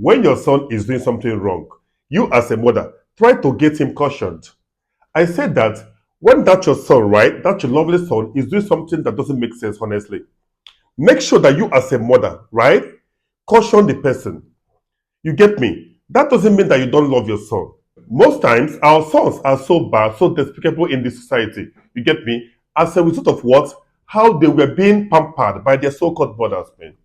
When your son is doing something wrong, you as a mother, try to get him cautioned. I said that when that your son, right, that your lovely son is doing something that doesn't make sense, honestly, make sure that you as a mother, right, caution the person. You get me? That doesn't mean that you don't love your son. Most times, our sons are so bad, so despicable in this society. You get me? As a result of what? How they were being pampered by their so-called mothers, man.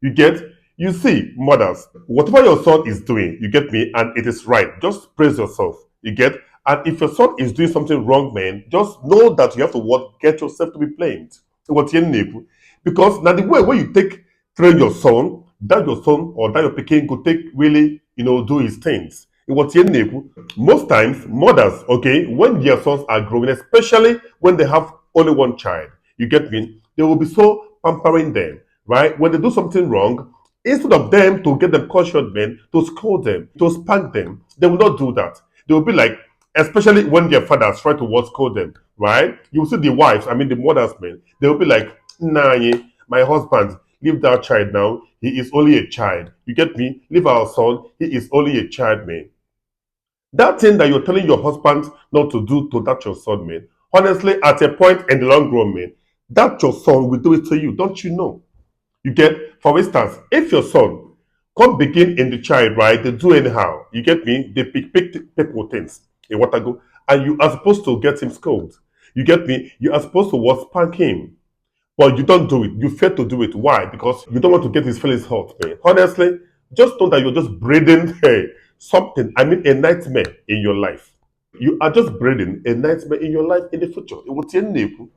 You get? You see, mothers, whatever your son is doing, you get me, and it is right. Just praise yourself. You get? And if your son is doing something wrong, man, just know that you have to what? Get yourself to be blamed. What you need. Because now the way when you take train your son or that your pikin could take really, do his things. What you need. Most times, mothers, okay, when their sons are growing, especially when they have only one child, you get me, they will be so pampering them, right? When they do something wrong, instead of them to get them cautioned, men, to scold them, to spank them, they will not do that. They will be like, especially when their fathers try to what scold them, right? You will see the wives, I mean the mothers, men, they will be like, nah, my husband, leave that child now. He is only a child. You get me? Leave our son. He is only a child, man. That thing that you're telling your husband not to do to that your son, man, honestly, at a point in the long run, man, that your son will do it to you. Don't you know? You get, for instance, if your son come begin in the child, right, they do anyhow. You get me? They pick people things in what I go, and you are supposed to get him scolded. You get me? You are supposed to what spank him. But you don't do it. You fail to do it. Why? Because you don't want to get his feelings hurt, man. Honestly, just know that you're just breeding something, I mean, a nightmare in your life. You are just breeding a nightmare in your life in the future. It will change you.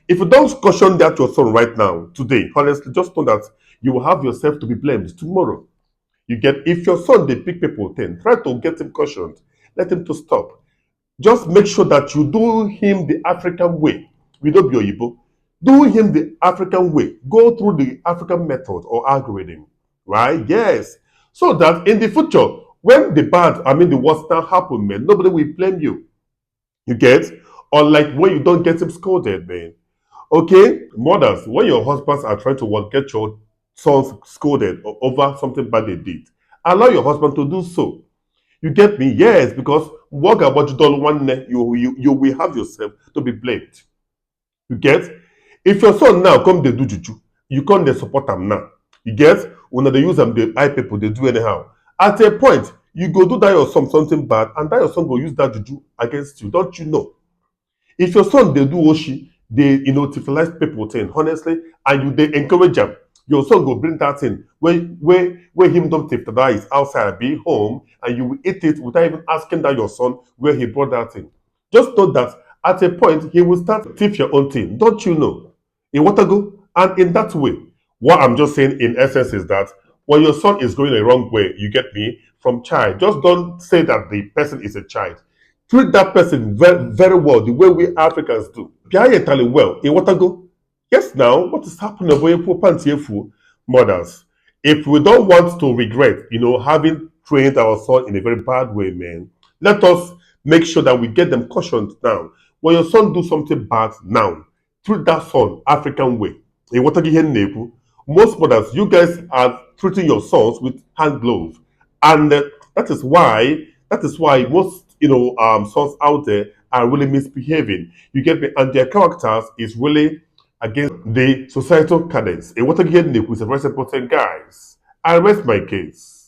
If you don't caution that your son right now, today, honestly, just know that you will have yourself to be blamed tomorrow. You get, if your son they pick people then try to get him cautioned, let him to stop. Just make sure that you do him the African way. We don't be Oyibo. Do him the African way. Go through the African method or algorithm. Right? Yes. So that in the future, when the bad, I mean the worst now happen, man, nobody will blame you. You get? Unlike when you don't get him scolded, man. Okay? Mothers, when your husbands are trying to what, get your sons scolded over something bad they did, allow your husband to do so. You get me? Yes, because work about you don't want you will have yourself to be blamed. You get? If your son now come they do juju, you come they support them now. You get? When they use them, they eye people, they do anyhow. At a point, you go do that your son something bad, and that your son go use that juju against you. Don't you know? If your son they do oshi, they civilize people thing, honestly, and you they encourage them, your son go bring that thing where him don't take that is outside, be home, and you will eat it without even asking that your son where he brought that thing. Just know that at a point he will start thief your own thing. Don't you know? In what I go? And in that way, what I'm just saying in essence is that when your son is going the wrong way, you get me, from child, just don't say that the person is a child. Treat that person very, very well, the way we Africans do. Pia tell well. In what I go? Yes, now, what is happening over here, mothers? If we don't want to regret, having trained our son in a very bad way, man, let us make sure that we get them cautioned now. When your son do something bad now, treat that son African way. In what I get, most mothers, you guys are treating your sons with hand gloves, and that is why most sons out there are really misbehaving. You get me, and their characters is really against the societal cadence. And what again is a very important, guys. I rest my case.